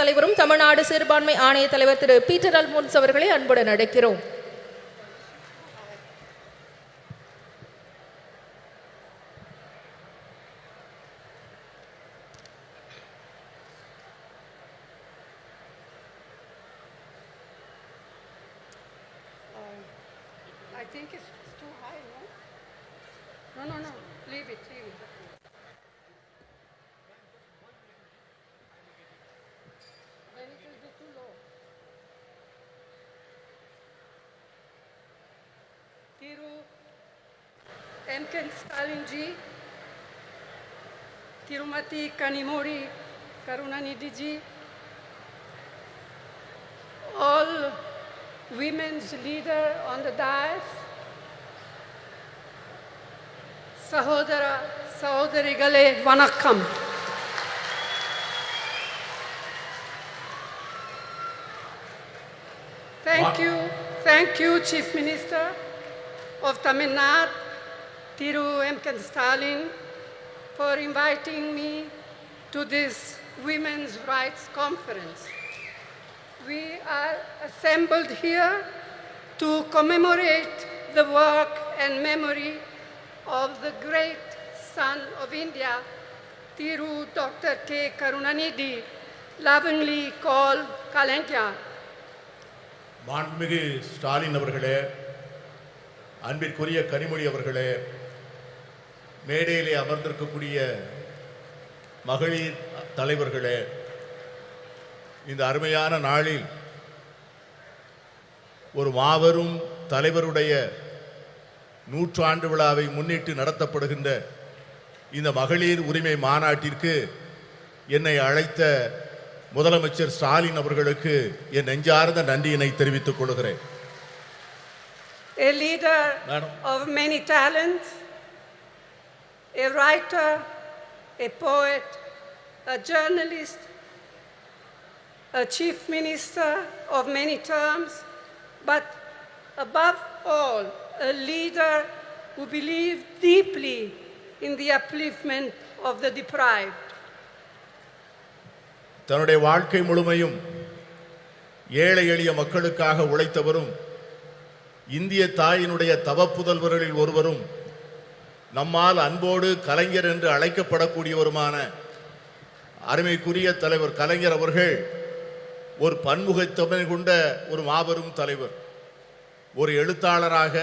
தலைவரும் தமிழ்நாடு சிறுபான்மை ஆணைய தலைவர் திரு பீட்டர் அல்மோன்ஸ் அவர்களை அன்புடன் அழைக்கிறோம். I think it's too high, no? No. Leave it. Then it will be too low. Thiru MKStalin ji, Tirumati Kanimori Karunanidhi ji, all women's leader on the dais, Sahodara, Sahodarigale, Vanakkam. Thank you, Chief Minister of Tamil Nadu, Thiru MKStalin, for inviting me to this Women's Rights Conference. We are assembled here to commemorate the work and memory of the great son of India, Thiru Dr. K. Karunanidhi, lovingly called Kalendya. மாண்புமிகு ஸ்டாலின் அவர்களே, அன்பிற்குரிய கனிமொழி அவர்களே, மேடையிலே அமர்ந்திருக்கக்கூடிய மகளிர் தலைவர்களே, இந்த அருமையான நாளில் ஒரு மாபெரும் தலைவருடைய 100 ஆண்டு விழாவை முன்னிட்டு நடத்தப்படுகின்ற இந்த மகளிர் உரிமை மாநாட்டிற்கு என்னை அழைத்த முதலமைச்சர் ஸ்டாலின் அவர்களுக்கு என் நெஞ்சார்ந்த நன்றியினை தெரிவித்துக் கொள்கிறேன். A leader of many talents, a writer, a poet, a journalist, a chief minister of many terms, but above all, a leader who believed deeply in the upliftment of the deprived. தன்னுடைய வாழ்க்கை முழுமையும் ஏழை எளிய மக்களுக்காக உழைத்தவரும் இந்திய தாயினுடைய தவப்புதல்வர்களில் ஒருவரும் நம்மால் அன்போடு கலைஞர் என்று அழைக்கப்படக்கூடியவருமான அருமைக்குரிய தலைவர் கலைஞர் அவர்கள் ஒரு பன்முகத்தன்மை கொண்ட ஒரு மாபெரும் தலைவர். ஒரு எழுத்தாளராக,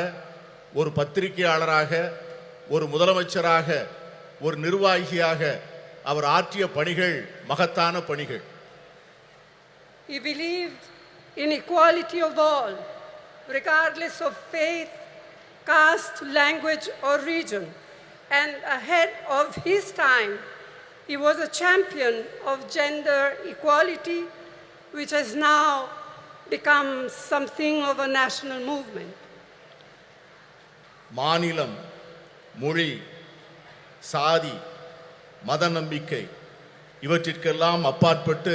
ஒரு பத்திரிகையாளராக, ஒரு முதலமைச்சராக, ஒரு நிர்வாகியாக அவர் ஆற்றிய பணிகள் மகத்தான பணிகள். He believed in equality of all, regardless of faith, caste, language or region. And ahead of his time, he was a champion of gender equality, which has now become something of a national movement. மாநிலம், மொழி, சாதி, மத நம்பிக்கை இவற்றிற்கெல்லாம் அப்பாற்பட்டு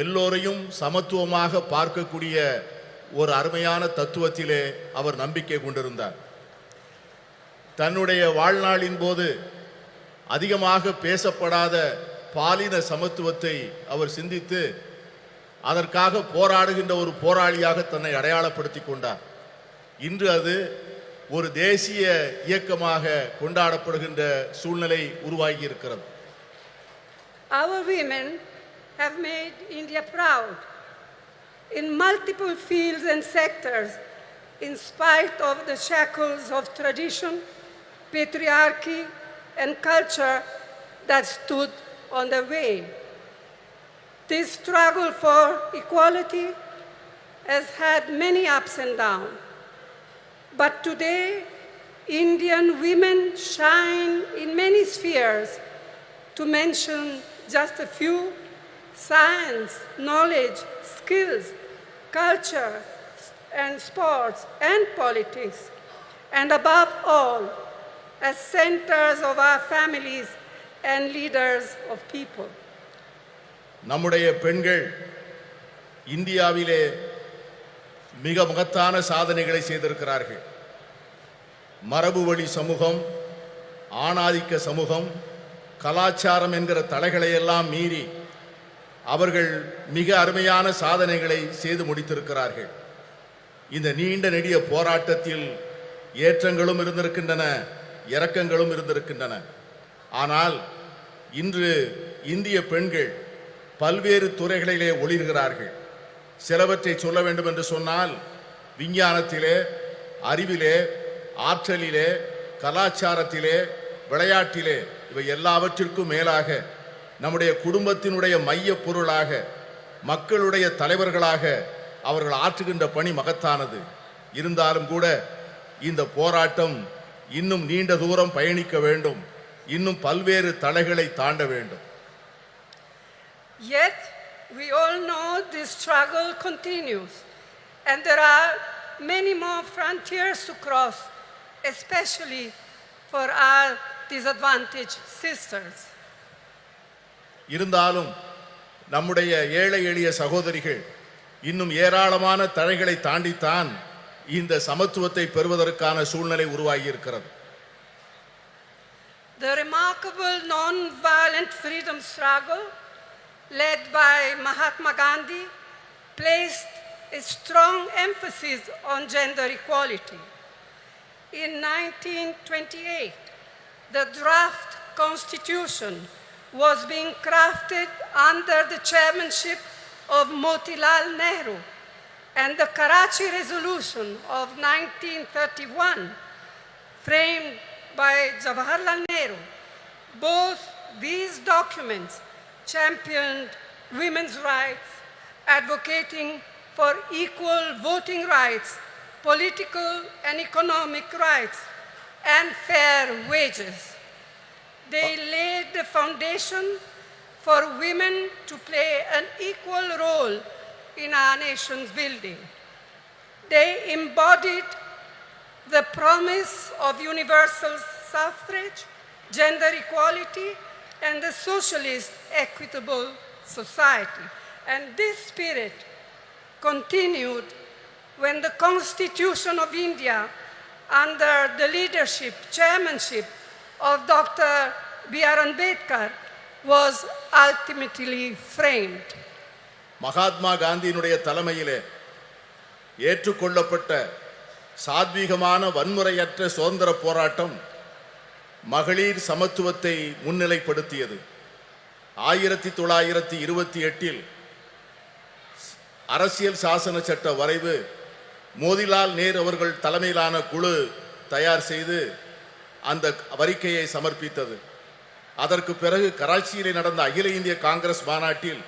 எல்லோரையும் சமத்துவமாக பார்க்கக்கூடிய ஒரு அருமையான தத்துவத்திலே அவர் நம்பிக்கை கொண்டிருந்தார். தன்னுடைய வாழ்நாளின் போது அதிகமாக பேசப்படாத பாலின சமத்துவத்தை அவர் சிந்தித்து அதற்காக போராடுகின்ற ஒரு போராளியாக தன்னை அடையாளப்படுத்தி கொண்டார். இன்று அது ஒரு தேசிய இயக்கமாக கொண்டாடப்படுகின்ற சூழ்நிலை உருவாகி இருக்கிறது. Our women have made India proud in multiple fields and sectors, in spite of the shackles of tradition, patriarchy, and culture that stood on the way. This struggle for equality has had many ups and downs. But today, Indian women shine in many spheres. To mention just a few: science, knowledge, skills, culture, and sports, and politics. And above all, as centers of our families and leaders of people. நம்முடைய பெண்கள் இந்தியாவிலே மிக மகத்தான சாதனைகளை செய்திருக்கிறார்கள். மரபு வழி சமூகம், ஆணாதிக்க சமூகம், கலாச்சாரம் என்கிற தடைகளை எல்லாம் மீறி அவர்கள் மிக அருமையான சாதனைகளை செய்து முடித்திருக்கிறார்கள். இந்த நீண்ட நெடிய போராட்டத்தில் ஏற்றங்களும் இருந்திருக்கின்றன, இரக்கங்களும் இருந்திருக்கின்றன. ஆனால் இன்று இந்திய பெண்கள் பல்வேறு துறைகளிலே ஒளிர்கிறார்கள். சிலவற்றை சொல்ல வேண்டும் என்று சொன்னால், விஞ்ஞானத்திலே, அறிவிலே, ஆற்றலிலே, கலாச்சாரத்திலே, விளையாட்டிலே, இவை எல்லாவற்றிற்கும் மேலாக நம்முடைய குடும்பத்தினுடைய மைய பொருளாக, மக்களுடைய தலைவர்களாக அவர்கள் ஆற்றுகின்ற பணி மகத்தானது. இருந்தாலும் கூட இந்த போராட்டம் இன்னும் நீண்ட தூரம் பயணிக்க வேண்டும், இன்னும் பல்வேறு தடைகளை தாண்ட வேண்டும். Yet we all know this struggle continues and there are many more frontiers to cross, especially for our disadvantaged sisters. இருந்தாலும் நம்முடைய ஏழை எளிய சகோதரிகள் இன்னும் ஏராளமான தடைகளை தாண்டித்தான் இந்த சமத்துவத்தை பெறுவதற்கான சூழ்நிலை உருவாகி இருக்கிறது. The remarkable non-violent freedom struggle led by Mahatma Gandhi placed a strong emphasis on gender equality. In 1928, the draft constitution was being crafted under the chairmanship of Motilal Nehru, and the Karachi Resolution of 1931, framed by Jawaharlal Nehru. Both these documents championed women's rights, advocating for equal voting rights, political and economic rights, and fair wages. They laid the foundation for women to play an equal role in our nation's building. They embodied the promise of universal suffrage, gender equality, and the socialist equitable society. And this spirit continued when the Constitution of India, under the leadership, chairmanship of Dr. B.R. Ambedkar, was ultimately framed. Mahatma காந்தியினுடைய தலைமையிலே ஏற்றுக்கொள்ளப்பட்ட சாத்வீகமான வன்முறையற்ற சுதந்திர போராட்டம் மகளிர் சமத்துவத்தை முன்னிலைப்படுத்தியது. 1928 அரசியல் சாசன சட்ட வரைவு மோதிலால் நேரு அவர்கள் தலைமையிலான குழு தயார் செய்து அந்த அறிக்கையை சமர்ப்பித்தது. அதற்கு பிறகு கராச்சியிலே நடந்த அகில இந்திய காங்கிரஸ் மாநாட்டில்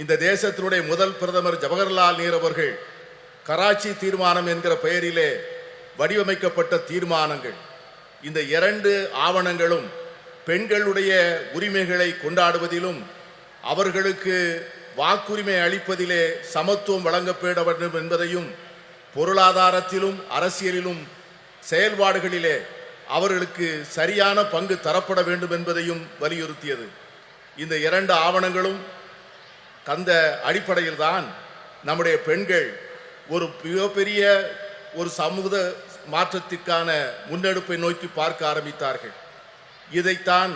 இந்த தேசத்தினுடைய முதல் பிரதமர் ஜவஹர்லால் நேரு அவர்கள் கராச்சி தீர்மானம் என்கிற பெயரிலே வடிவமைக்கப்பட்ட தீர்மானங்கள், இந்த இரண்டு ஆவணங்களும் பெண்களுடைய உரிமைகளை கொண்டாடுவதிலும் அவர்களுக்கு வாக்குரிமை அளிப்பதிலே சமத்துவம் வழங்கப்பட வேண்டும் என்பதையும், பொருளாதாரத்திலும் அரசியலிலும் செயல்பாடுகளிலே அவர்களுக்கு சரியான பங்கு தரப்பட வேண்டும் என்பதையும் வலியுறுத்தியது. இந்த இரண்டு ஆவணங்களும் அந்த அடிப்படையில் தான் நம்முடைய பெண்கள் ஒரு மிகப்பெரிய ஒரு சமூக மாற்றத்திற்கான முன்னெடுப்பை நோக்கி பார்க்க ஆரம்பித்தார்கள். இதைத்தான்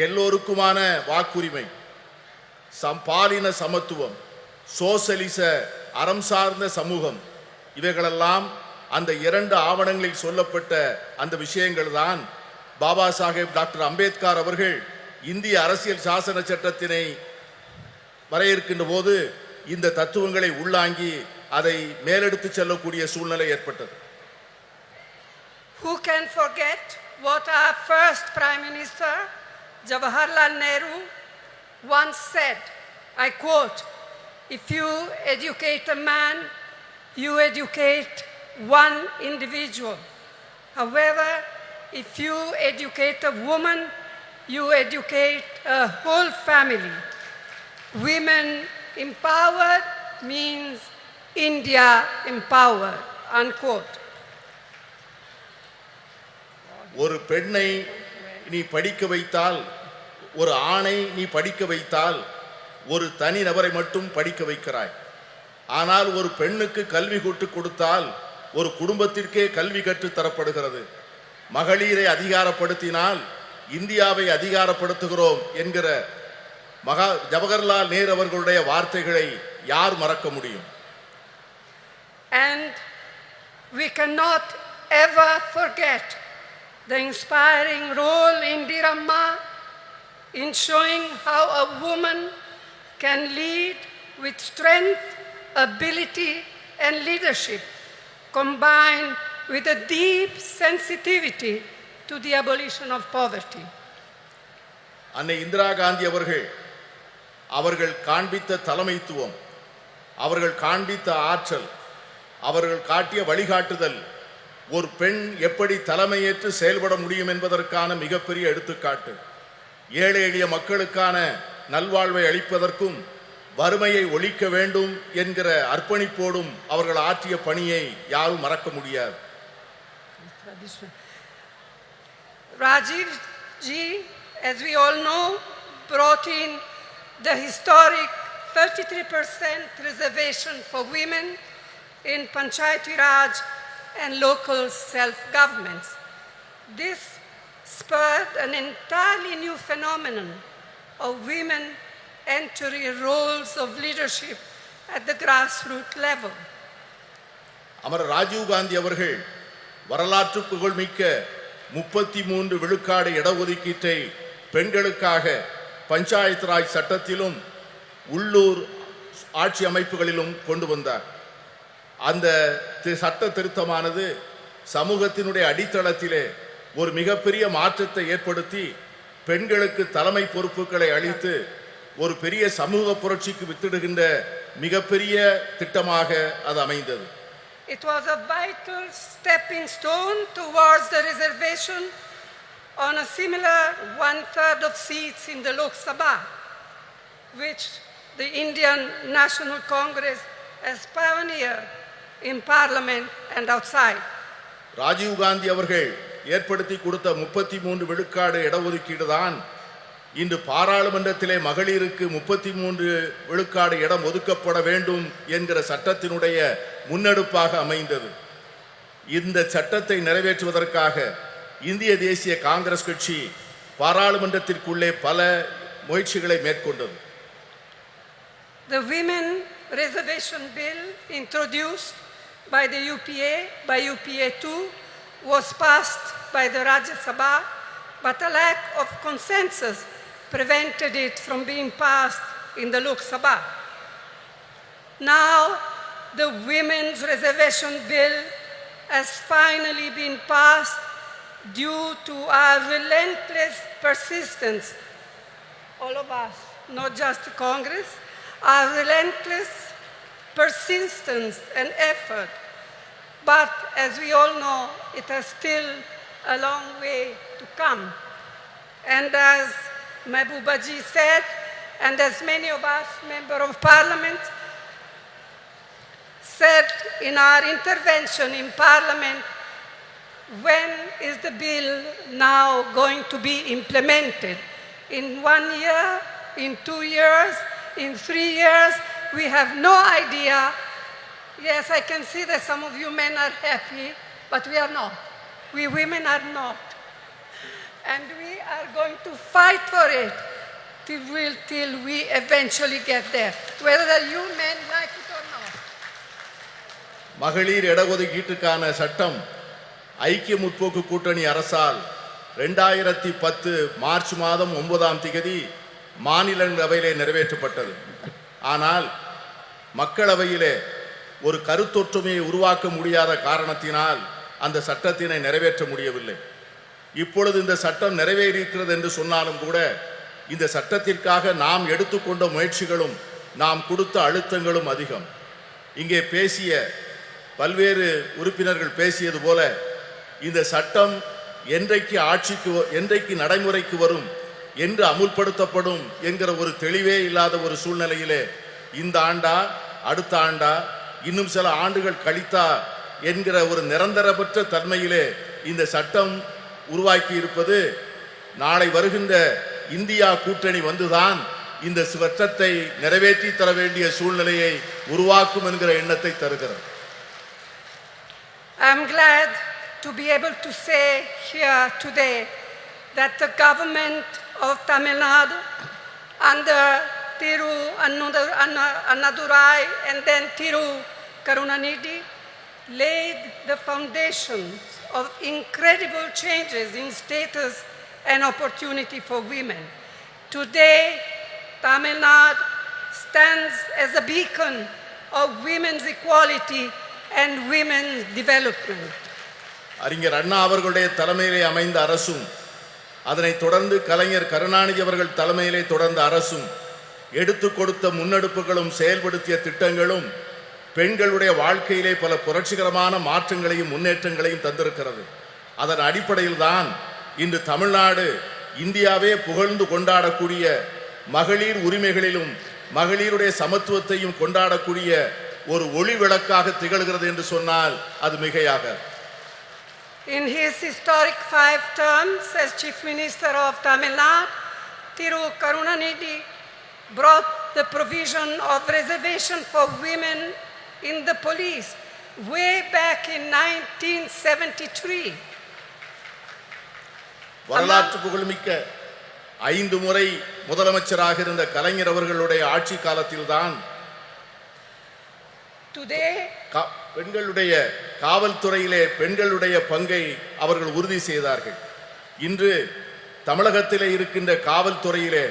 எல்லோருக்குமான வாக்குரிமை, பாலின சமத்துவம், சோசலிச அறம் சார்ந்த சமூகம், இவைகளெல்லாம் அந்த இரண்டு ஆவணங்களில் சொல்லப்பட்ட அந்த விஷயங்கள் தான் பாபா சாஹேப் டாக்டர் அம்பேத்கர் அவர்கள் இந்திய அரசியல் சாசன சட்டத்தினை வரையறுக்கின்ற போது இந்த தத்துவங்களை உள்ளாங்கி அதை மேலெடுத்து செல்லக்கூடிய சூழ்நிலை ஏற்பட்டது. Who can forget what our first Prime Minister, Jawaharlal Nehru, once said, I quote, "If you educate a man, you educate one individual. However, if you educate a woman, you educate a whole family. Women empowered means India empowered," unquote. ஒரு பெண்ணை நீ படிக்க வைத்தால், ஒரு ஆணை நீ படிக்க வைத்தால் ஒரு தனி நபரை மட்டும் படிக்க வைக்கிறாய். ஆனால் ஒரு பெண்ணுக்கு கல்வி கற்றுக் கொடுத்தால் ஒரு குடும்பத்திற்கே கல்வி கற்றுத் தரப்படுகிறது. மகளிரை அதிகாரப்படுத்தினால் இந்தியாவை அதிகாரப்படுத்துகிறோம் என்கிற ஜவஹர்லால் நேரு அவர்களுடைய வார்த்தைகளை யார் மறக்க முடியும்? And we cannot ever forget the inspiring role Indira Ma in showing how a woman can lead with strength, ability, and leadership, combined with a deep sensitivity to the abolition of poverty. அன்னை இந்திரா காந்தி அவர்கள் காண்பித்த தலைமைத்துவம், அவர்கள் காண்பித்த ஆற்றல், அவர்கள் காட்டிய வழிகாட்டுதல் ஒரு பெண் எப்படி தலைமையேற்று செயல்பட முடியும் என்பதற்கான மிகப்பெரிய எடுத்துக்காட்டு. ஏழை எளிய மக்களுக்கான நல்வாழ்வை அளிப்பதற்கும் வறுமையை ஒழிக்க வேண்டும் என்கிற அர்ப்பணிப்போடும் அவர்கள் ஆற்றிய பணியை யாரும் மறக்க முடியாது. Rajiv ji, as we all know, brought in the historic 33% reservation for women in Panchayati Raj and local self-governments. This spurred an entirely new phenomenon of women entering roles of leadership at the grassroots level. அமர ராஜீவ் காந்தி அவர்கள் வரலாற்று புகழ்மிக்க 33 விழுக்காடு இடஒதுக்கீட்டை பெண்களுக்காக பஞ்சாயத்து ராஜ் சட்டத்திலும் உள்ளூர் ஆட்சி அமைப்புகளிலும் கொண்டு வந்தார். அந்த சட்ட திருத்தமானது சமூகத்தினுடைய அடித்தளத்திலே ஒரு மிகப்பெரிய மாற்றத்தை ஏற்படுத்தி பெண்களுக்கு தலைமை பொறுப்புகளை அளித்து ஒரு பெரிய சமூக புரட்சிக்கு வித்திடுகின்ற மிகப்பெரிய திட்டமாக அது அமைந்தது. It was a vital stepping stone towards the reservation on a similar 1/3 of seats in the Lok Sabha, which the Indian National Congress has pioneered in parliament and outside. Rajiv Gandhi அவர்கள் ஏற்படுத்தி கொடுத்த 33 விழுக்காடு இடஒதுக்கீடு தான் இன்று பாராளுமன்றத்திலே மகளிருக்கு 33 விழுக்காடு இடம் ஒதுக்கப்பட வேண்டும் என்கிற சட்டத்தினுடைய முன்னெடுப்பாக அமைந்தது. இந்த சட்டத்தை நிறைவேற்றுவதற்காக இந்திய தேசிய காங்கிரஸ் கட்சி பாராளுமன்றத்திற்குள்ளே பல முயற்சிகளை மேற்கொண்டது. The Women Reservation Bill introduced by the UPA, by UPA 2, was passed by the Rajya Sabha, but a lack of consensus prevented it from being passed in the Lok Sabha. Now, the Women's Reservation Bill has finally been passed due to our relentless persistence, all of us, not just Congress, our relentless persistence and effort. But as we all know, it has still a long way to come. And as Mehbooba ji said, and as many of us, Member of Parliament, said in our intervention in Parliament, when is the bill now going to be implemented? In 1 year, in 2 years, in 3 years? We have no idea. Yes, I can see that some of you men are happy, but we are not. We women are not. And we are going to fight for it till we eventually get there, whether you men like it or not. மகளிர் இடஒதுக்கீட்டுக்கான சட்டம் ஐக்கிய முற்போக்கு கூட்டணி அரசால் 2010 March மாதம் 9ஆம் தேதி மாநிலங்களவையிலே நிறைவேற்றப்பட்டது. ஆனால் மக்களவையிலே ஒரு கருத்தொற்றுமையை உருவாக்க முடியாத காரணத்தினால் அந்த சட்டத்தினை நிறைவேற்ற முடியவில்லை. இப்பொழுது இந்த சட்டம் நிறைவேறியிருக்கிறது என்று சொன்னாலும் கூட இந்த சட்டத்திற்காக நாம் எடுத்துக்கொண்ட முயற்சிகளும் நாம் கொடுத்த அழுத்தங்களும் அதிகம். இங்கே பேசிய பல்வேறு உறுப்பினர்கள் பேசியது போல இந்த சட்டம் என்றைக்கு நடைமுறைக்கு வரும், என்று அமுல்படுத்தப்படும் என்கிற ஒரு தெளிவே இல்லாத ஒரு சூழ்நிலையிலே இந்த ஆண்டா அடுத்த ஆண்டா இன்னும் சில ஆண்டுகள் கழித்தா என்கிற ஒரு நிரந்தரமற்ற தன்மையிலே இந்த சட்டம் உருவாக்கி இருப்பது நாளை வருகின்ற இந்தியா கூட்டணி வந்துதான் இந்த சட்டத்தை நிறைவேற்றி தர வேண்டிய சூழ்நிலையை உருவாக்கும் என்கிற எண்ணத்தை தருகிறது. I am glad to be able to say here today that the government of Tamil Nadu, under Thiru Annadurai and then Thiru Karunanidhi laid the foundations of incredible changes in status and opportunity for women. Today, Tamil Nadu stands as a beacon of women's equality and women's development. அறிஞர் அண்ணா அவர்களுடைய தலைமையிலே அமைந்த அரசும் அதனைத் தொடர்ந்து கலைஞர் கருணாநிதி அவர்கள் தலைமையிலே தொடர்ந்த அரசும் எடுத்து கொடுத்த முன்னெடுப்புகளும் செயல்படுத்திய திட்டங்களும் பெண்களுடைய வாழ்க்கையிலே பல புரட்சிகரமான மாற்றங்களையும் முன்னேற்றங்களையும் தந்திருக்கிறது. அதன் அடிப்படையில் தான் இன்று தமிழ்நாடு இந்தியாவே புகழ்ந்து கொண்டாடக்கூடிய மகளிர் உரிமைகளிலும் மகளிருடைய சமத்துவத்தையும் கொண்டாடக்கூடிய ஒரு ஒளி விளக்காக திகழ்கிறது என்று சொன்னால் அது மிகையாக. In his historic 5 terms as Chief Minister of Tamil Nadu, Thiru Karunanidhi brought the provision of reservation for women in the police way back in 1973. வரலாற்று புகழ்மிக்க 5 முறை முதலமைச்சராக இருந்த கலைஞர் அவர்களுடைய ஆட்சி காலத்தில்தான் பெண்களுடைய காவல்துறையிலே பெண்களுடைய பங்கை அவர்கள் உறுதி செய்தார்கள். இன்று தமிழகத்திலே இருக்கின்ற காவல்துறையிலே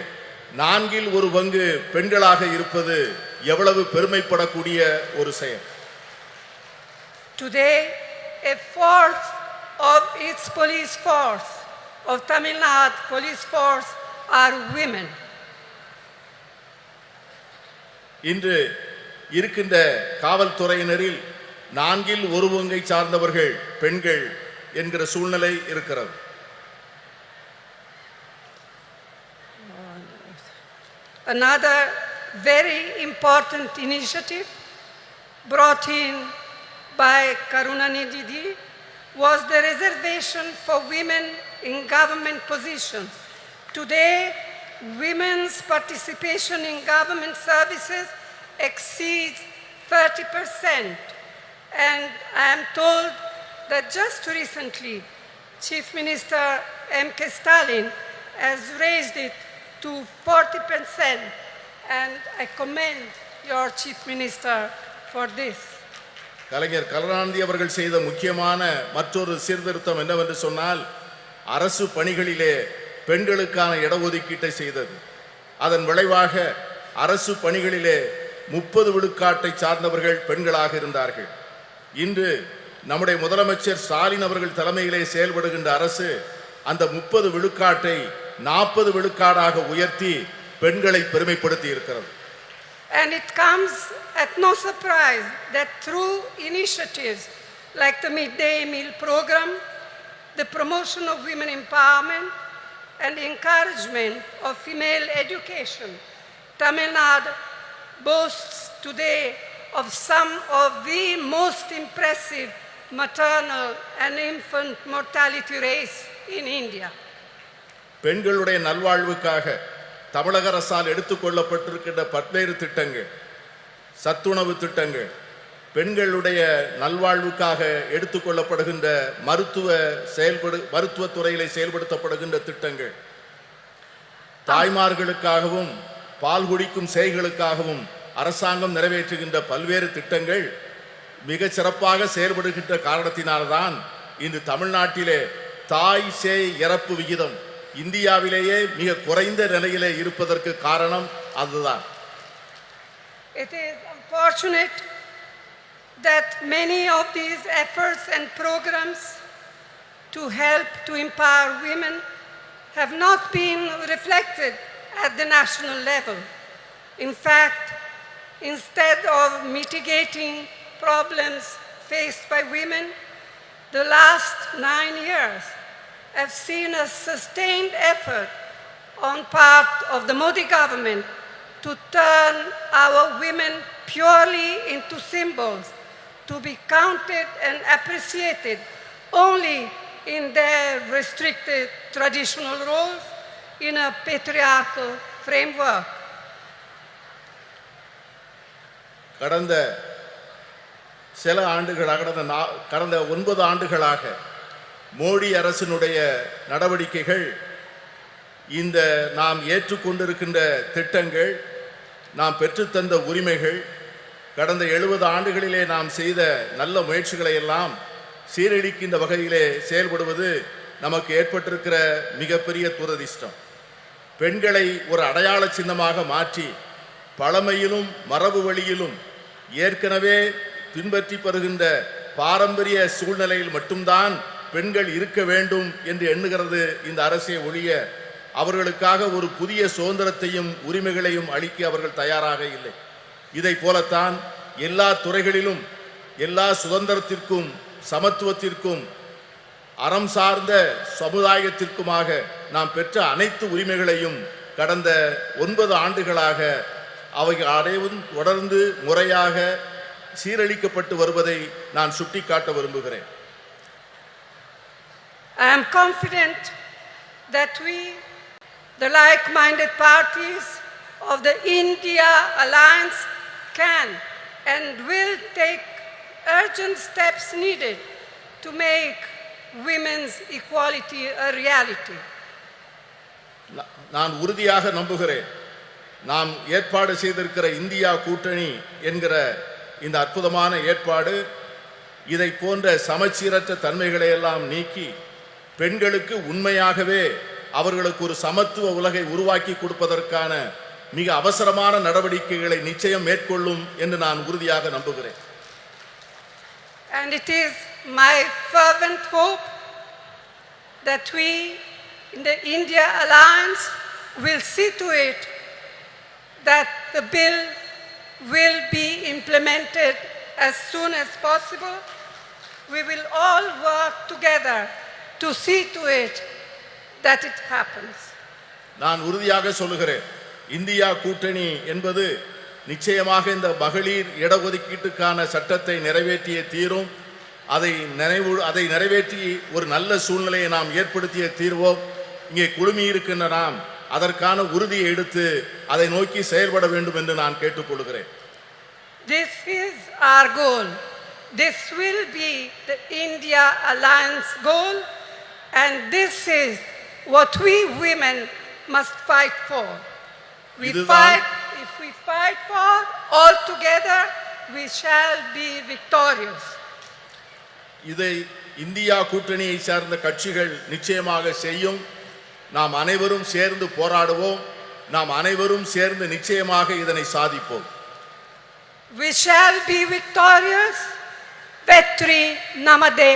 1/4 பங்கு பெண்களாக இருப்பது எவ்வளவு பெருமைப்படக்கூடிய ஒரு செயல். Today, 1/4 of its police force, of Tamil Nadu police force, are women. இன்று இருக்கின்ற காவல்துறையினரில் 1/4 பங்கை சார்ந்தவர்கள் பெண்கள் என்கிற சூழ்நிலை இருக்கிறது. Another very important initiative brought in by Karunanidhi was the reservation for women in government positions. Today, women's participation in government services exceeds 30%, and I am told that just recently Chief Minister MKStalin has raised it to 40%, and I commend your Chief Minister for this. கலைஞர் கருணாநிதி அவர்கள் செய்த முக்கியமான மற்றொரு சீர்திருத்தம் என்னவென்று சொன்னால் அரசு பணிகளிலே பெண்களுக்கான இடஒதுக்கீட்டை செய்தது. அதன் விளைவாக அரசு பணிகளிலே 30 விழுக்காட்டை சார்ந்தவர்கள் பெண்களாக இருந்தார்கள். இன்று நம்முடைய முதலமைச்சர் ஸ்டாலின் அவர்கள் தலைமையிலே செயல்படுகின்ற அரசு அந்த 30 விழுக்காட்டை 40 விழுக்காடாக உயர்த்தி பெண்களை பெருமைப்படுத்தி இருக்கிறது. And it comes at no surprise that through initiatives like the midday meal program, the promotion of women empowerment, and the encouragement of female education, Tamil Nadu boasts today of some of the most impressive maternal and infant mortality rates in India. பெண்களுடைய நல்வாழ்வுக்காக தமிழக அரசால் எடுத்துக்கொள்ளப்பட்டிருக்கின்ற பல்வேறு திட்டங்கள், சத்துணவு திட்டங்கள், பெண்களுடைய நல்வாழ்வுக்காக எடுத்துக்கொள்ளப்படுகின்ற மருத்துவத்துறையிலே செயல்படுத்தப்படுகின்ற திட்டங்கள், தாய்மார்களுக்காகவும் பால் குடிக்கும் சேய்களுக்காகவும் அரசாங்கம் நிறைவேற்றுகின்ற பல்வேறு திட்டங்கள் மிக சிறப்பாக செயல்படுகின்ற காரணத்தினால்தான் இன்று தமிழ்நாட்டிலே தாய் சேய் இறப்பு விகிதம் இந்தியாவிலேயே மிக குறைந்த நிலையிலே இருப்பதற்கு காரணம் அதுதான். It is unfortunate that many of these efforts and programs to help to empower women have not been reflected at the national level. In fact, instead of mitigating problems faced by women, the last 9 years have seen a sustained effort on part of the Modi government to turn our women purely into symbols, to be counted and appreciated only in their restricted traditional roles in a patriarchal framework. கடந்த 9 ஆண்டுகளாக மோடி அரசினுடைய நடவடிக்கைகள் இந்த நாம் ஏற்றுக்கொண்டிருக்கின்ற திட்டங்கள், நாம் பெற்றுத்தந்த உரிமைகள், கடந்த 70 ஆண்டுகளிலே நாம் செய்த நல்ல முயற்சிகளை எல்லாம் சீரழிக்கின்ற வகையிலே செயல்படுவது நமக்கு ஏற்பட்டிருக்கிற மிகப்பெரிய துரதிர்ஷ்டம். பெண்களை ஒரு அடையாள சின்னமாக மாற்றி பழமையிலும் மரபு வழியிலும் ஏற்கனவே பின்பற்றி வருகின்ற பாரம்பரிய சூழ்நிலையில் மட்டும்தான் பெண்கள் இருக்க வேண்டும் என்று எண்ணுகிறது இந்த அரசே ஒழிய அவர்களுக்காக ஒரு புதிய சுதந்திரத்தையும் உரிமைகளையும் அளிக்க அவர்கள் தயாராக இல்லை. இதை போலத்தான் எல்லா துறைகளிலும் எல்லா சுதந்திரத்திற்கும் சமத்துவத்திற்கும் அறம் சார்ந்த சமுதாயத்திற்குமாக நாம் பெற்ற அனைத்து உரிமைகளையும் கடந்த 9 ஆண்டுகளாக அவைகள் அனைவரும் தொடர்ந்து முறையாக சீரழிக்கப்பட்டு வருவதை நான் சுட்டிக்காட்ட விரும்புகிறேன். I am confident that we, the like-minded parties of the India Alliance, can and will take urgent steps needed to make women's equality a reality. நான் உறுதியாக நம்புகிறேன், நாம் ஏற்பாடு செய்திருக்கிற இந்தியா கூட்டணி என்கிற இந்த அற்புதமான ஏற்பாடு இதை போன்ற சமச்சீரற்ற தன்மைகளை எல்லாம் நீக்கி பெண்களுக்கு உண்மையாகவே அவர்களுக்கு ஒரு சமத்துவ உலகை உருவாக்கி கொடுப்பதற்கான மிக அவசரமான நடவடிக்கைகளை நிச்சயம் மேற்கொள்ளும் என்று நான் உறுதியாக நம்புகிறேன். And it is my fervent hope that we in the India Alliance will see to it that the bill will be implemented as soon as possible. We will all work together to see to it that it happens. நான் உறுதியாக சொல்லுகிறேன், India கூட்டணி என்பது நிச்சயமாக இந்த மகளிர் இடஒதுக்கீட்டுக்கான சட்டத்தை நிறைவேற்றிய தீரும். அதை நிறைவேற்றி ஒரு நல்ல சூழ்நிலையை நாம் ஏற்படுத்திய தீர்வோம். இங்கே குழுமி இருக்கின்ற நாம் அதற்கான உறுதியை எடுத்து அதை நோக்கி செயல்பட வேண்டும் என்று நான் கேட்டுக்கொள்கிறேன். This is our goal. This will be the India Alliance goal, and this is what we women must fight for. If we fight for all together, we shall be victorious. இதை இந்தியா கூட்டணியை சார்ந்த கட்சிகள் நிச்சயமாக செய்யும். நாம் அனைவரும் சேர்ந்து போராடுவோம். நாம் அனைவரும் சேர்ந்து நிச்சயமாக இதனை சாதிப்போம். We shall be victorious. Vetri namade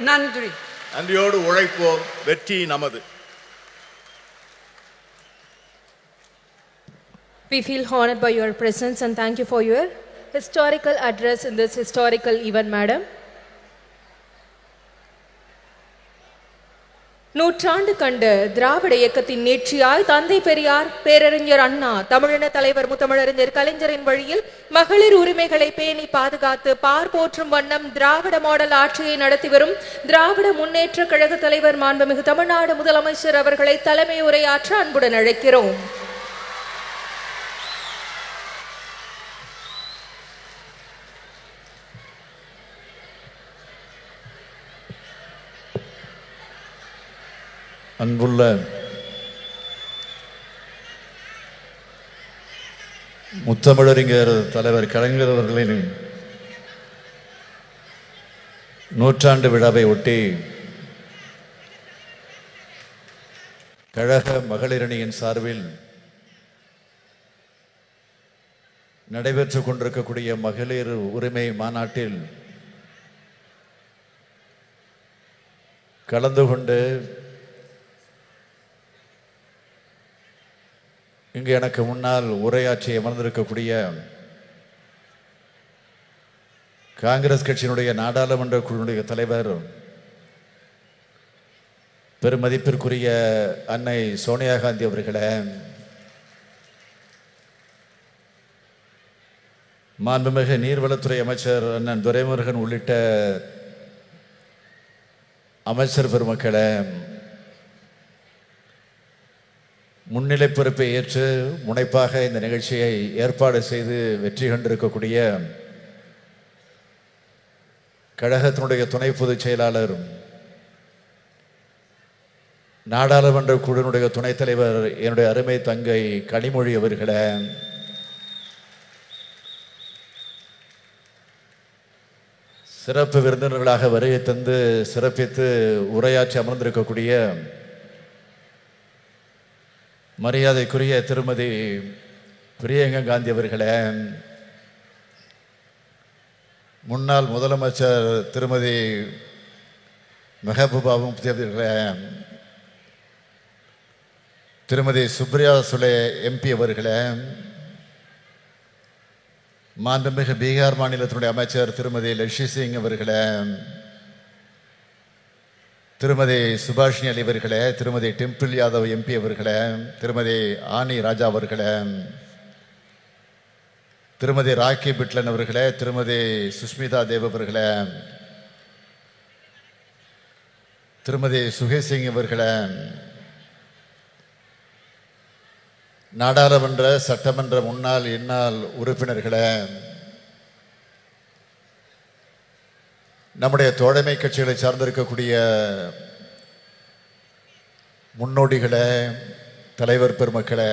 nandri. நன்றியோடு உழைப்போம். வெற்றி நமது. We feel honored by your presence and thank you for your historical address in this historical event, madam. நூற்றாண்டு கண்ட திராவிட இயக்கத்தின் நீட்சியாய் தந்தை பெரியார், பேரறிஞர் அண்ணா, தமிழின தலைவர் முத்தமிழறிஞர் கலைஞரின் வழியில் மகளிர் உரிமைகளை பேணி பாதுகாத்து பார்போற்றும் வண்ணம் திராவிட மாடல் ஆட்சியை நடத்தி வரும் திராவிட முன்னேற்ற கழக தலைவர் மாண்புமிகு தமிழ்நாடு முதலமைச்சர் அவர்களை தலைமை உரையாற்ற அன்புடன் அழைக்கிறோம். அன்புள்ள முத்தமிழறிஞர் தலைவர் கலைஞர் அவர்களின் நூற்றாண்டு விழாவை ஒட்டி கழக மகளிரணியின் சார்பில் நடைபெற்றுக் கொண்டிருக்கக்கூடிய மகளிர் உரிமை மாநாட்டில் கலந்து கொண்டு இங்கு எனக்கு முன்னால் உரையாற்றி அமர்ந்திருக்கக்கூடிய காங்கிரஸ் கட்சியினுடைய நாடாளுமன்ற குழுவுடைய தலைவர் பெருமதிப்பிற்குரிய அன்னை சோனியா காந்தி அவர்களே, மாண்புமிகு நீர்வளத்துறை அமைச்சர் அண்ணன் துரைமுருகன் உள்ளிட்ட அமைச்சர் பெருமக்களே, முன்னிலை பொறுப்பை ஏற்று முனைப்பாக இந்த நிகழ்ச்சியை ஏற்பாடு செய்து வெற்றி கண்டிருக்கக்கூடிய கழகத்தினுடைய துணை பொதுச் செயலாளர் நாடாளுமன்ற குழுவினுடைய துணைத் தலைவர் என்னுடைய அருமை தங்கை கனிமொழி அவர்களே, சிறப்பு விருந்தினர்களாக வருகை தந்து சிறப்பித்து உரையாற்றி அமர்ந்திருக்கக்கூடிய மரியாதைக்குரிய திருமதி பிரியங்கா காந்தி அவர்களே, முன்னாள் முதலமைச்சர் திருமதி மெஹபூபா முஃப்தி அவர்களே, திருமதி சுப்ரியா சுலே எம்பி அவர்களே, மாண்புமிகு பீகார் மாநிலத்தினுடைய அமைச்சர் திருமதி லட்சி சிங் அவர்களே, திருமதி சுபாஷினி அலி அவர்களே, திருமதி டிம்பிள் யாதவ் எம்பி அவர்களே, திருமதி ஆனி ராஜா அவர்களே, திருமதி ராக்கி பிட்லன் அவர்களே, திருமதி சுஷ்மிதா தேவ் அவர்களே, திருமதி சுகேஷ் சிங் அவர்களே, நாடாளுமன்ற சட்டமன்ற முன்னாள் இந்நாள் உறுப்பினர்களே, நம்முடைய தோழமை கட்சிகளை சார்ந்திருக்கக்கூடிய முன்னோடிகளே, தலைவர் பெருமக்களே,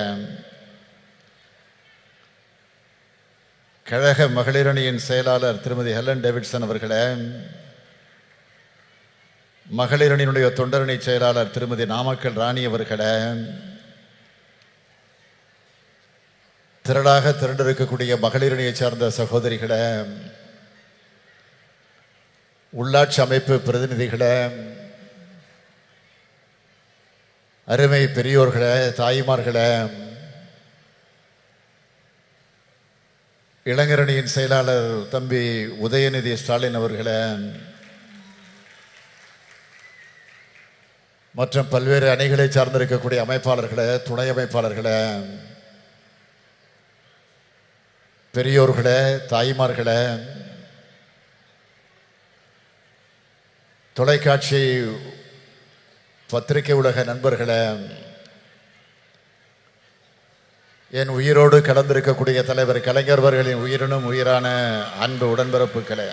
கழக மகளிரணியின் செயலாளர் திருமதி ஹெலன் டேவிட்சன் அவர்களே, மகளிரணியினுடைய தொண்டரணி செயலாளர் திருமதி நாமக்கல் ராணி அவர்களே, திரளாக திரண்டிருக்கக்கூடிய மகளிரணியை சார்ந்த சகோதரிகளே, உள்ளாட்சி அமைப்பு பிரதிநிதிகளே, அருமை பெரியோர்களே, தாய்மார்களே, இளைஞரணியின் செயலாளர் தம்பி உதயநிதி ஸ்டாலின் அவர்களே, மற்றும் பல்வேறு அணிகளை சார்ந்திருக்கக்கூடிய அமைப்பாளர்களே, துணை அமைப்பாளர்களே, பெரியோர்களே, தாய்மார்களே, தொலைக்காட்சி பத்திரிகை உலக நண்பர்களே, என் உயிரோடு கலந்திருக்கக்கூடிய தலைவர் கலைஞர் அவர்களின் உயிரினும் உயிரான அன்பு உடன்பிறப்புகளே,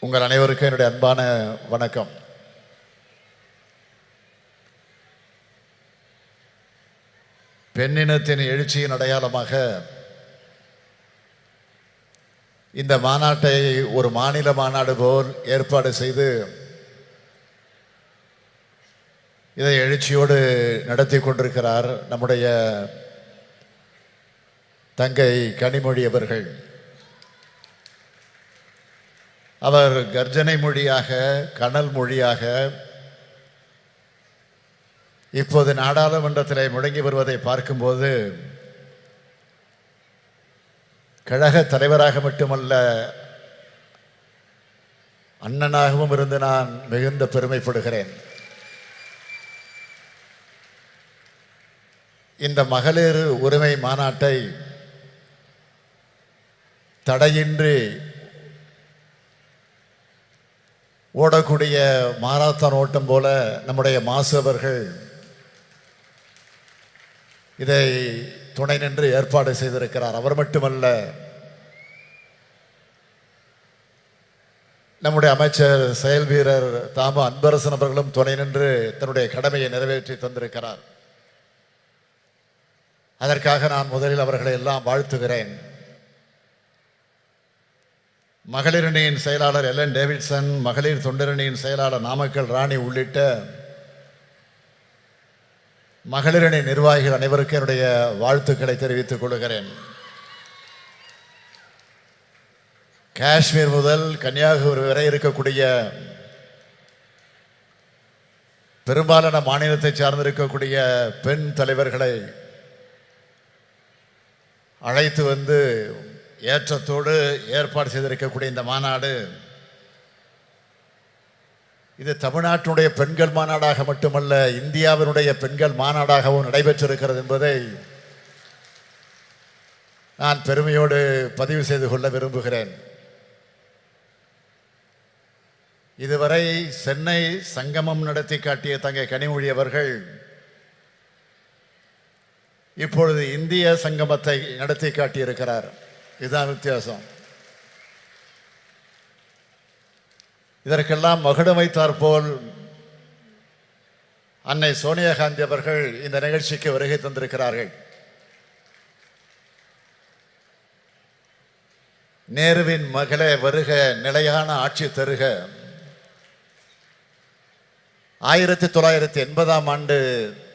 உங்கள் அனைவருக்கும் என்னுடைய அன்பான வணக்கம். பெண்ணினத்தின் எழுச்சியின் அடையாளமாக இந்த மாநாட்டை ஒரு மாநில மாநாடு போல் ஏற்பாடு செய்து இதை எழுச்சியோடு நடத்தி கொண்டிருக்கிறார் நம்முடைய தங்கை கனிமொழி அவர்கள். அவர் கர்ஜனை மொழியாக, கனல் மொழியாக இப்போது நாடாளுமன்றத்தில் முழங்கி வருவதை பார்க்கும்போது கழக தலைவராக மட்டுமல்ல, அண்ணனாகவும் இருந்து நான் மிகுந்த பெருமைப்படுகிறேன். இந்த மகளிர் உரிமை மாநாட்டை தடையின்றி ஓடக்கூடிய மாராத்தான் ஓட்டம் போல நம்முடைய மாசு அவர்கள் இதை துணை நின்று ஏற்பாடு செய்திருக்கிறார். அவர் மட்டுமல்ல, நம்முடைய அமைச்சர் செயல் வீரர் தாம அன்பரசன் அவர்களும் துணை நின்று தன்னுடைய கடமையை நிறைவேற்றி தந்திருக்கிறார். அதற்காக நான் முதலில் அவர்களை எல்லாம் வாழ்த்துகிறேன். மகளிரணியின் செயலாளர் எலன் டேவிட்சன், மகளிர் தொண்டரணியின் செயலாளர் நாமக்கல் ராணி உள்ளிட்ட மகளிரணி நிர்வாகிகள் அனைவருக்கும் என்னுடைய வாழ்த்துக்களை தெரிவித்துக் கொள்கிறேன். காஷ்மீர் முதல் கன்னியாகுமரி வரை இருக்கக்கூடிய பெரும்பாலான மாநிலத்தை சார்ந்திருக்கக்கூடிய பெண் தலைவர்களை அழைத்து வந்து ஏற்றத்தோடு ஏற்பாடு செய்திருக்கக்கூடிய இந்த மாநாடு இது தமிழ்நாட்டினுடைய பெண்கள் மாநாடாக மட்டுமல்ல, இந்தியாவினுடைய பெண்கள் மாநாடாகவும் நடைபெற்றிருக்கிறது என்பதை நான் பெருமையோடு பதிவு செய்து கொள்ள விரும்புகிறேன். இதுவரை சென்னை சங்கமம் நடத்தி காட்டிய தங்கை கனிமொழி அவர்கள் இப்பொழுது இந்திய சங்கமத்தை நடத்தி காட்டியிருக்கிறார். இதுதான் வித்தியாசம். இதற்கெல்லாம் மகுடம் வைத்தாற்போல் அன்னை சோனியா காந்தி அவர்கள் இந்த நிகழ்ச்சிக்கு வருகை தந்திருக்கிறார்கள். நேருவின் மகளே வருக, நிலையான ஆட்சி தருக. 1980ஆம் ஆண்டு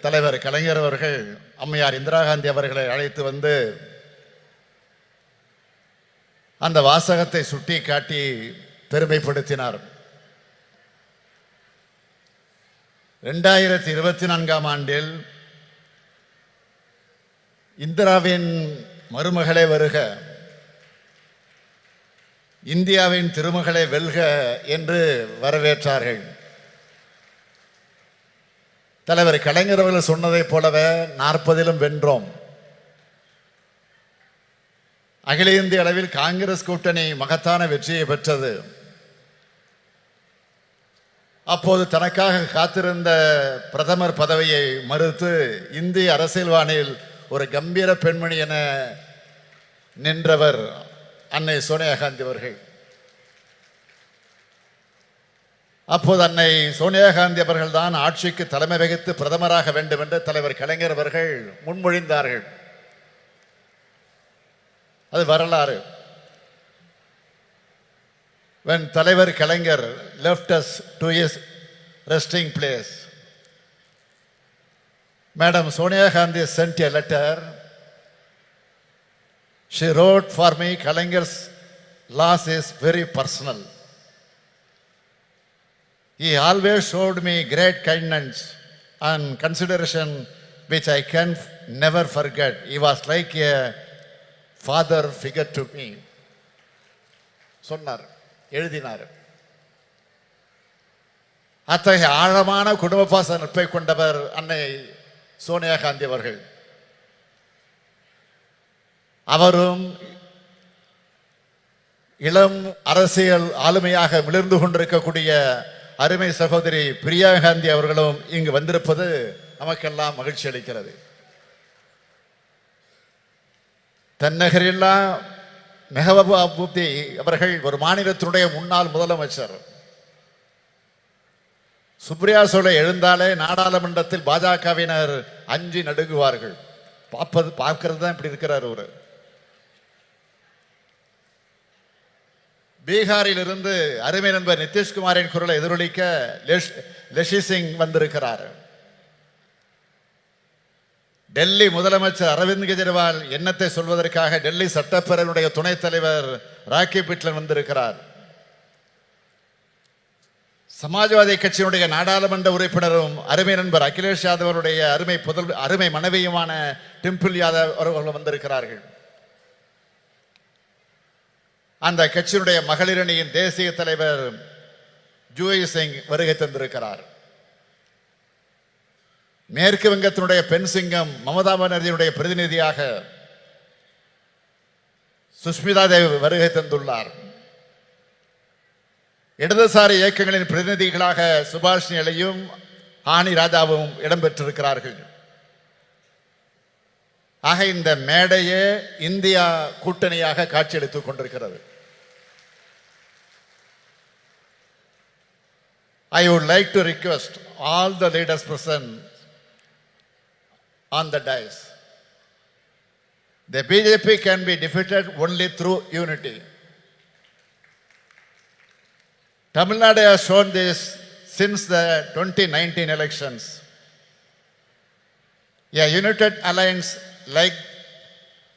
தலைவர் கலைஞர் அவர்கள் அம்மையார் இந்திரா காந்தி அவர்களை அழைத்து வந்து அந்த வாசகத்தை சுட்டி காட்டி பெருமைப்படுத்தினார். 2024ஆம் ஆண்டில் இந்திராவின் மருமகளே வருக, இந்தியாவின் திருமகளை வெல்க என்று வரவேற்றார்கள். தலைவர் கலைஞர் அவர்கள் சொன்னதைப் போலவே 40லும் வென்றோம். அகில இந்திய அளவில் காங்கிரஸ் கூட்டணி மகத்தான வெற்றியை பெற்றது. அப்போது தனக்காக காத்திருந்த பிரதமர் பதவியை மறுத்து இந்திய அரசியல்வானில் ஒரு கம்பீர பெண்மணி என நின்றவர் அன்னை சோனியா காந்தி அவர்கள். அப்போது அன்னை சோனியா காந்தி அவர்கள் தான் ஆட்சிக்கு தலைமை வகித்து பிரதமராக வேண்டும் என்று தலைவர் கலைஞர் அவர்கள் முன்மொழிந்தார்கள். அது வரலாறு. When தலைவர் கலைஞர் left us to his resting place, Madam Sonia Gandhi sent a letter. She wrote for me, Kalangar's loss is very personal. He always showed me great kindness and consideration which I can never forget. He was like a father figure to me. சொன்னார், எழுதினார். அத்தகைய ஆழமான குடும்ப பாச நட்பை கொண்டவர் அன்னை சோனியா காந்தி அவர்கள். அவரும் இளம் அரசியல் ஆளுமையாக மிளர்ந்து கொண்டிருக்கக்கூடிய அருமை சகோதரி பிரியா காந்தி அவர்களும் இங்கு வந்திருப்பது நமக்கெல்லாம் மகிழ்ச்சி அளிக்கிறது. தன்னகரில்லா மெஹபூபா முஃப்தி அவர்கள் ஒரு மாநிலத்தினுடைய முன்னாள் முதலமைச்சர். சுப்ரியா சோலை எழுந்தாலே நாடாளுமன்றத்தில் பாஜகவினர் அஞ்சி நடுங்குவார்கள். பார்க்கறது தான் இப்படி இருக்கிறார். ஒரு பீகாரில் இருந்து அருமை நண்பர் நிதிஷ்குமாரின் குரலை எதிரொலிக்க லெஷி சிங் வந்திருக்கிறார். டெல்லி முதலமைச்சர் அரவிந்த் கெஜ்ரிவால் எண்ணத்தை சொல்வதற்காக டெல்லி சட்டப்பேரவையுடைய துணைத் தலைவர் ராக்கி பிட்லன் வந்திருக்கிறார். சமாஜ்வாதி கட்சியினுடைய நாடாளுமன்ற உறுப்பினரும் அருமை நண்பர் அகிலேஷ் யாதவருடைய அருமை மனைவியுமான டிம்பிள் யாதவ் அவர்கள் வந்திருக்கிறார்கள். அந்த கட்சியினுடைய மகளிர் அணியின் தேசிய தலைவர் ஜூயி சிங் வருகை தந்திருக்கிறார். மேற்கு வங்கத்தினுடைய பெண் சிங்கம் மமதா பானர்ஜியுடைய பிரதிநிதியாக சுஷ்மிதா தேவி வருகை தந்துள்ளார். இடதுசாரி இயக்கங்களின் பிரதிநிதிகளாக சுபாஷினி அலையும் ஆனி ராஜாவும் இடம்பெற்றிருக்கிறார்கள். ஆக இந்த மேடையே இந்தியா கூட்டணியாக காட்சியளித்துக் கொண்டிருக்கிறது. I would like to request all the leaders present on the dais. The BJP can be defeated only through unity. Tamil Nadu has shown this since the 2019 elections. A united alliance like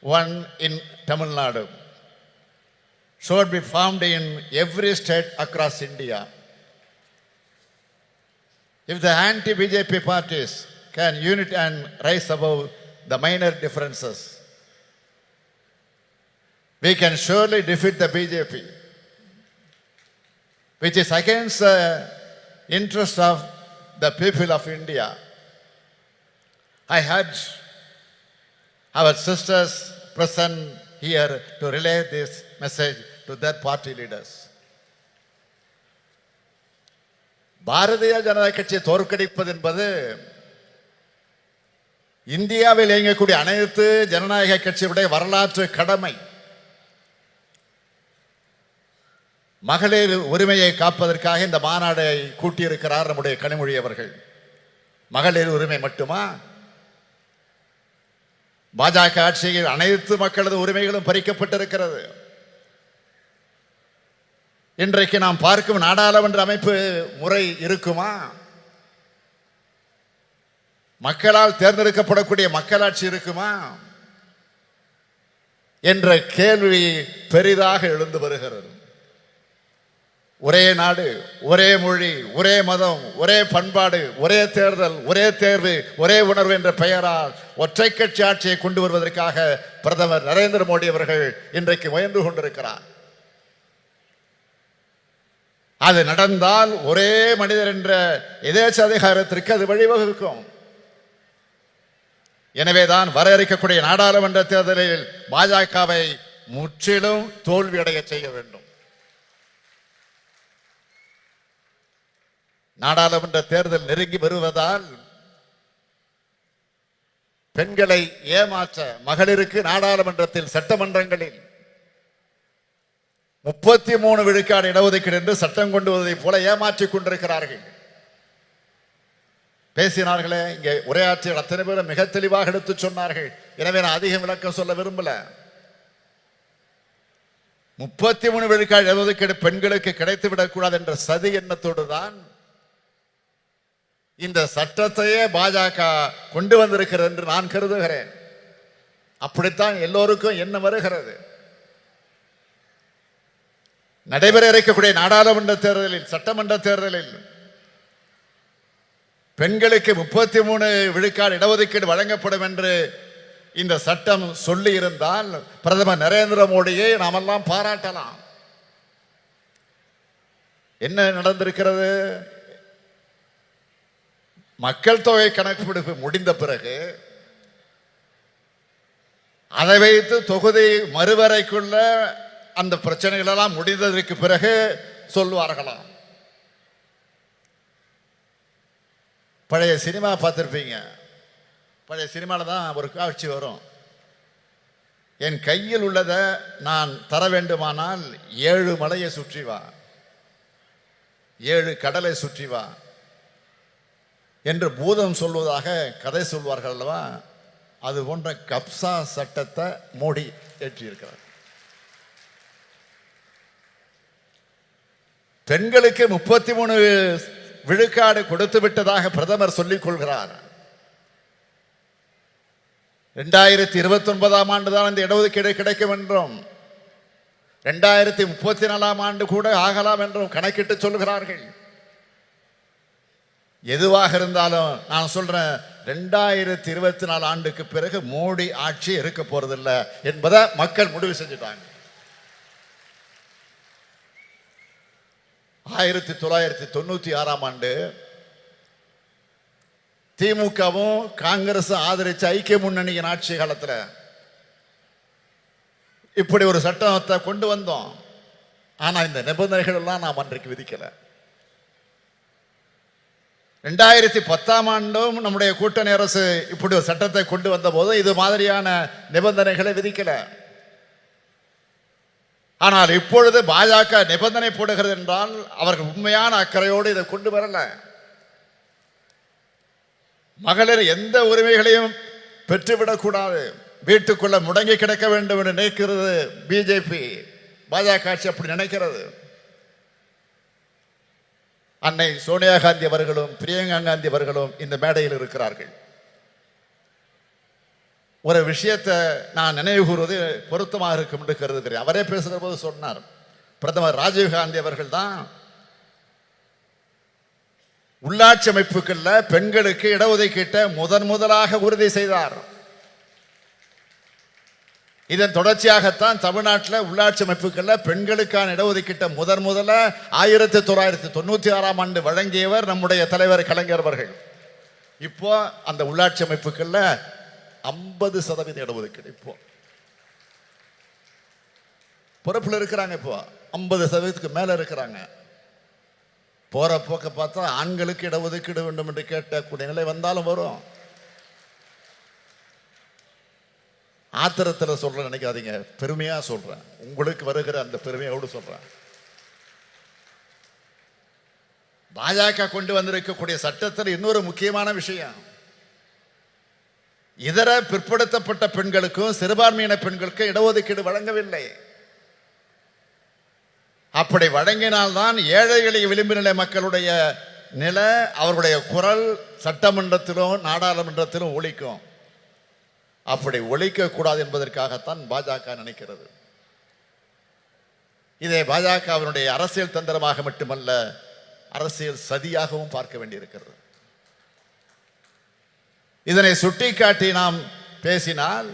one in Tamil Nadu should be formed in every state across India. If the anti-BJP parties can unite and rise above the minor differences, we can surely defeat the BJP, which is against the interest of the people of India. I urge our sisters present here to relay this message to their party leaders. Bharatiya Janata கட்சியை தோற்கடிப்பது என்பது இந்தியாவில் இயங்கக்கூடிய அனைத்து ஜனநாயக கட்சியுடைய வரலாற்று கடமை. மகளிர் உரிமையை காப்பதற்காக இந்த மாநாடை கூட்டியிருக்கிறார் நம்முடைய கனிமொழி அவர்கள். மகளிர் உரிமை மட்டுமா? பாஜக ஆட்சியில் அனைத்து மக்களது உரிமைகளும் பறிக்கப்பட்டிருக்கிறது. இன்றைக்கு நாம் பார்க்கும் நாடாளுமன்ற அமைப்பு முறை இருக்குமா? மக்களால் தேர்ந்தெடுக்கப்படக்கூடிய மக்களாட்சி இருக்குமா என்ற கேள்வி பெரிதாக எழுந்து வருகிறது. ஒரே நாடு, ஒரே மொழி, ஒரே மதம், ஒரே பண்பாடு, ஒரே தேர்தல், ஒரே தேர்வு, ஒரே உணர்வு என்ற பெயரால் ஒற்றை கட்சி ஆட்சியை கொண்டு வருவதற்காக பிரதமர் நரேந்திர மோடி அவர்கள் இன்றைக்கு முயன்று கொண்டிருக்கிறார். அது நடந்தால் ஒரே மனிதர் என்ற எதேச்ச அதிகாரத்திற்கு அது வழிவகுக்கும். எனவேதான் வர இருக்கக்கூடிய நாடாளுமன்ற தேர்தலில் பாஜகவை முற்றிலும் தோல்வியடைய செய்ய வேண்டும். நாடாளுமன்ற தேர்தல் நெருங்கி வருவதால் பெண்களை ஏமாற்ற மகளிருக்கு நாடாளுமன்றத்தில் சட்டமன்றங்களில் 33 விழுக்காடு இடஒதுக்கீடு என்று சட்டம் கொண்டு வருவதை போல ஏமாற்றிக் கொண்டிருக்கிறார்கள். பேசினார்களே இங்கே உரையாற்றிய அத்தனை பேரும் மிக தெளிவாக எடுத்து சொன்னார்கள். எனவே நான் அதிகம் விளக்கம் சொல்ல விரும்பல. 33 விழுக்காடு இடஒதுக்கீடு பெண்களுக்கு கிடைத்துவிடக் கூடாது என்ற சதி எண்ணத்தோடு தான் இந்த சட்டத்தையே பாஜக கொண்டு வந்திருக்கிறது என்று நான் கருதுகிறேன். அப்படித்தான் எல்லோருக்கும் என்ன வருகிறது. நடைபெற இருக்கக்கூடிய நாடாளுமன்ற தேர்தலில், சட்டமன்ற தேர்தலில் பெண்களுக்கு 33 விழுக்காடு இடஒதுக்கீடு வழங்கப்படும் என்று இந்த சட்டம் சொல்லி இருந்தால் பிரதமர் நரேந்திர மோடியை நாமெல்லாம் பாராட்டலாம். என்ன நடந்திருக்கிறது? மக்கள் தொகை கணக்கெடுப்பு முடிந்த பிறகு அதை வைத்து தொகுதி மறுவரைக்குள்ள அந்த பிரச்சனைகள் எல்லாம் முடிந்ததற்கு பிறகு சொல்லுவார்களாம். பழைய சினிமா பார்த்துருப்பீங்க. பழைய சினிமாவில் தான் ஒரு காட்சி வரும். என் கையில் உள்ளதை நான் தர வேண்டுமானால் 7 மலையை சுற்றி வா, 7 கடலை சுற்றி வா என்று பூதம் சொல்வதாக கதை சொல்வார்கள் அல்லவா? அது போன்ற கப்சா சட்டத்தை மோடி ஏற்றியிருக்கிறார். பெண்களுக்கு 33 விழுக்காடு கொடுத்து விட்டதாக பிரதமர் சொல்லிக் கொள்கிறார். 2029ஆம் ஆண்டு தான் இந்த இடஒதுக்கீடு கிடைக்கும் என்றும் 2034ஆம் ஆண்டு கூட ஆகலாம் என்றும் கணக்கிட்டு சொல்கிறார்கள். எதுவாக இருந்தாலும் நான் சொல்றேன், 2024 ஆண்டுக்கு பிறகு மோடி ஆட்சி இருக்க போறதில்லை என்பதை மக்கள் முடிவு செஞ்சுட்டாங்க. 1996ஆம் ஆண்டு திமுகவும் காங்கிரஸ் ஆதரிச்ச ஐக்கிய முன்னணியின் ஆட்சி காலத்தில் இப்படி ஒரு சட்டத்தை கொண்டு வந்தோம். ஆனா இந்த நிபந்தனைகள் எல்லாம் நாம் அன்றைக்கு விதிக்கல. 2010ஆம் ஆண்டும் நம்முடைய கூட்டணி அரசு இப்படி ஒரு சட்டத்தை கொண்டு வந்த போது இது மாதிரியான நிபந்தனைகளை விதிக்கல. ஆனால் இப்பொழுது பாஜக நிபந்தனை போடுகிறது என்றால் அவர்கள் உண்மையான அக்கறையோடு இதை கொண்டு வரல. மகளிர் எந்த உரிமைகளையும் பெற்றுவிடக்கூடாது, வீட்டுக்குள்ள முடங்கி கிடக்க வேண்டும் என்று நினைக்கிறது பிஜேபி. பாஜக ஆட்சி அப்படி நினைக்கிறது. அன்னை சோனியா காந்தி அவர்களும் பிரியங்கா காந்தி அவர்களும் இந்த மேடையில் இருக்கிறார்கள். ஒரு விஷயத்தை நான் நினைவு கூறுவது பொருத்தமாக இருக்கும் என்று கருதுகிறேன். அவரே பேசுகிற போது சொன்னார், பிரதமர் ராஜீவ் காந்தி அவர்கள் தான் உள்ளாட்சி அமைப்புகள்ல பெண்களுக்கு இடஒதுக்கீட்டை முதலாக உறுதி செய்தார். இதன் தொடர்ச்சியாகத்தான் தமிழ்நாட்டில் உள்ளாட்சி அமைப்புகள்ல பெண்களுக்கான இடஒதுக்கீட்டை முதல்ல 1996ஆம் ஆண்டு வழங்கியவர் நம்முடைய தலைவர் கலைஞர் அவர்கள். இப்போ அந்த உள்ளாட்சி அமைப்புகள்ல 50% இடஒதுக்கீடு இப்போ பொறுப்பில் இருக்கிறாங்க. இப்போ 50%க்கு மேல இருக்கிறாங்க. போற போக்க பார்த்தா ஆண்களுக்கு இடஒதுக்கீடு வேண்டும் என்று கேட்கக்கூடிய நிலை வந்தாலும் வரும். ஆத்திரத்தில் சொல்ற நினைக்காதீங்க, பெருமையா சொல்றேன். உங்களுக்கு வருகிற அந்த பெருமையோடு சொல்றேன். பாஜக கொண்டு வந்திருக்கக்கூடிய சட்டத்தில் இன்னொரு முக்கியமான விஷயம், இதர பிற்படுத்தப்பட்ட பெண்களுக்கும் சிறுபான்மையின பெண்களுக்கும் இடஒதுக்கீடு வழங்கவில்லை. அப்படி வழங்கினால்தான் ஏழை எளிய விளிம்பு நிலை மக்களுடைய நில, அவர்களுடைய குரல் சட்டமன்றத்திலும் நாடாளுமன்றத்திலும் ஒலிக்கும். அப்படி ஒலிக்க கூடாது என்பதற்காகத்தான் பாஜக நினைக்கிறது. இதை பாஜகவினுடைய அரசியல் தந்திரமாக மட்டுமல்ல, அரசியல் சதியாகவும் பார்க்க வேண்டியிருக்கிறது. இதனை சுட்டிக்காட்டி நாம் பேசினால்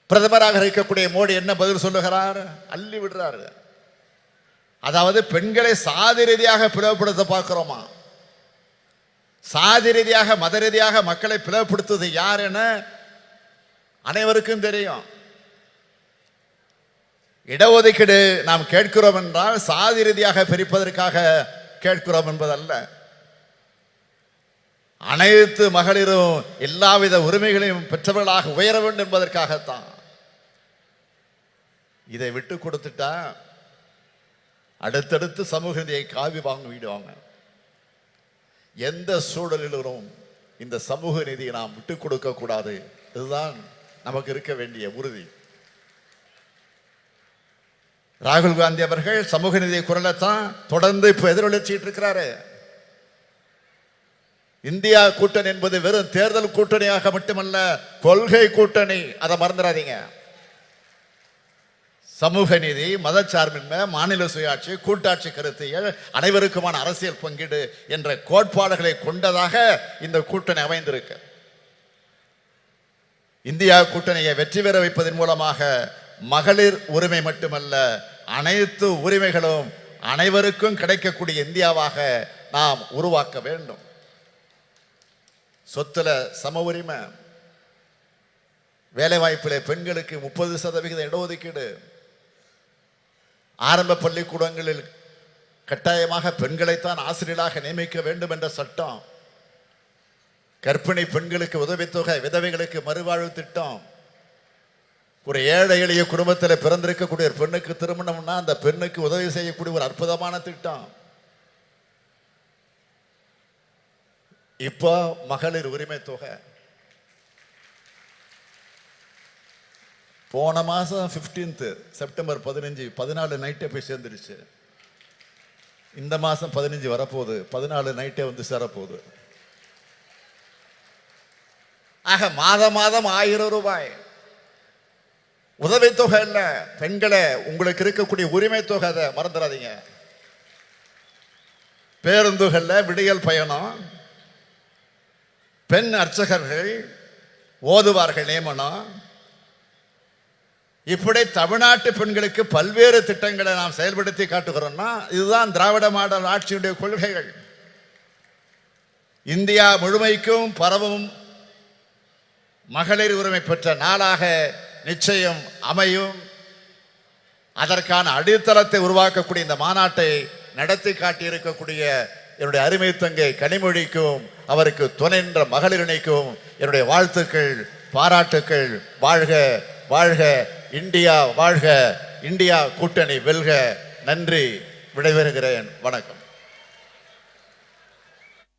பிரதமராக இருக்கக்கூடிய மோடி என்ன பதில் சொல்லுகிறார்? அள்ளி விடுறார். அதாவது பெண்களை சாதி ரீதியாக பிளவுபடுத்த பார்க்கிறோமா, சாதி ரீதியாக மத ரீதியாக மக்களை பிளவுபடுத்துவது யார் என அனைவருக்கும் தெரியும். இடஒதுக்கீடு நாம் கேட்கிறோம் என்றால் சாதி ரீதியாக பிரிப்பதற்காக கேட்கிறோம் என்பதல்ல. அனைத்து மகளிரும் எல்லாவித உரிமைகளையும் பெற்றவர்களாக உயர வேண்டும் என்பதற்காகத்தான். இதை விட்டு கொடுத்துட்டா அடுத்தடுத்து சமூக நீதியை காவி விடுவாங்க. எந்த சூழலிலும் இந்த சமூக நீதியை நாம் விட்டுக் கொடுக்க கூடாது. இதுதான் நமக்கு இருக்க வேண்டிய உறுதி. ராகுல் காந்தி அவர்கள் சமூக நீதி குரலைத்தான் தொடர்ந்து இப்ப எதிரொலிச்சிட்டு இருக்கிறாரு. இந்தியா கூட்டணி என்பது வெறும் தேர்தல் கூட்டணியாக மட்டுமல்ல, கொள்கை கூட்டணி. அதை மறந்துடாதீங்க. சமூக நீதி, மதச்சார்பின்மை, மாநில சுயாட்சி, கூட்டாட்சி கருத்தியல், அனைவருக்குமான அரசியல் பங்கீடு என்ற கோட்பாடுகளை கொண்டதாக இந்த கூட்டணி அமைந்திருக்கு. இந்தியா கூட்டணியை வெற்றி பெற வைப்பதன் மூலமாக மகளிர் உரிமை மட்டுமல்ல, அனைத்து உரிமைகளும் அனைவருக்கும் கிடைக்கக்கூடிய இந்தியாவாக நாம் உருவாக்க வேண்டும். சொத்துல சம உரிமை, வேலை வாய்ப்பிலே பெண்களுக்கு 30% இடஒதுக்கீடு, ஆரம்ப பள்ளிக்கூடங்களில் கட்டாயமாக பெண்களைத்தான் ஆசிரியர்களாக நியமிக்க வேண்டும் என்ற சட்டம், கர்ப்பிணி பெண்களுக்கு உதவித்தொகை, விதவைகளுக்கு மறுவாழ்வு திட்டம், ஒரு ஏழை எளிய குடும்பத்தில் பிறந்திருக்கக்கூடிய ஒரு பெண்ணுக்கு திருமணம்னா அந்த பெண்ணுக்கு உதவி செய்யக்கூடிய ஒரு அற்புதமான திட்டம். இப்போ மகளிர் உரிமை தொகை போன மாசம் 15 செப்டம்பர் 14 நைட்டே போய் சேர்ந்துருச்சு. இந்த மாசம் 15 வரப்போகுது, 14 நைட்டே வந்து சேரப்போகுது. ஆக மாதம் 1000 ரூபாய் உதவித்தொகை இல்ல, பெண்களை உங்களுக்கு இருக்கக்கூடிய உரிமை தொகை, அதை மறந்துடாதீங்க. பேருந்துகள்ல விடியல் பயணம், பெண் அர்ச்சகர்கள், ஓதுவார்கள் நியமனம், இப்படி தமிழ்நாட்டு பெண்களுக்கு பல்வேறு திட்டங்களை நாம் செயல்படுத்தி காட்டுகிறோம்னா இதுதான் திராவிட மாடல் ஆட்சியுடைய கொள்கைகள். இந்தியா முழுமைக்கும் பரவும் மகளிர் உரிமை பெற்ற நாளாக நிச்சயம் அமையும். அதற்கான அடித்தளத்தை உருவாக்கக்கூடிய இந்த மாநாட்டை நடத்தி காட்டியிருக்கக்கூடிய என்னுடைய அருமை தங்கை கனிமொழிக்கும் அவருக்கு துணை நின்ற மகளிரணிக்கும் என்னுடைய வாழ்த்துக்கள், பாராட்டுக்கள். வாழ்க வாழ்க இந்தியா, வாழ்க இந்தியா கூட்டணி வெல்க. நன்றி, விடைபெறுகிறேன். வணக்கம்.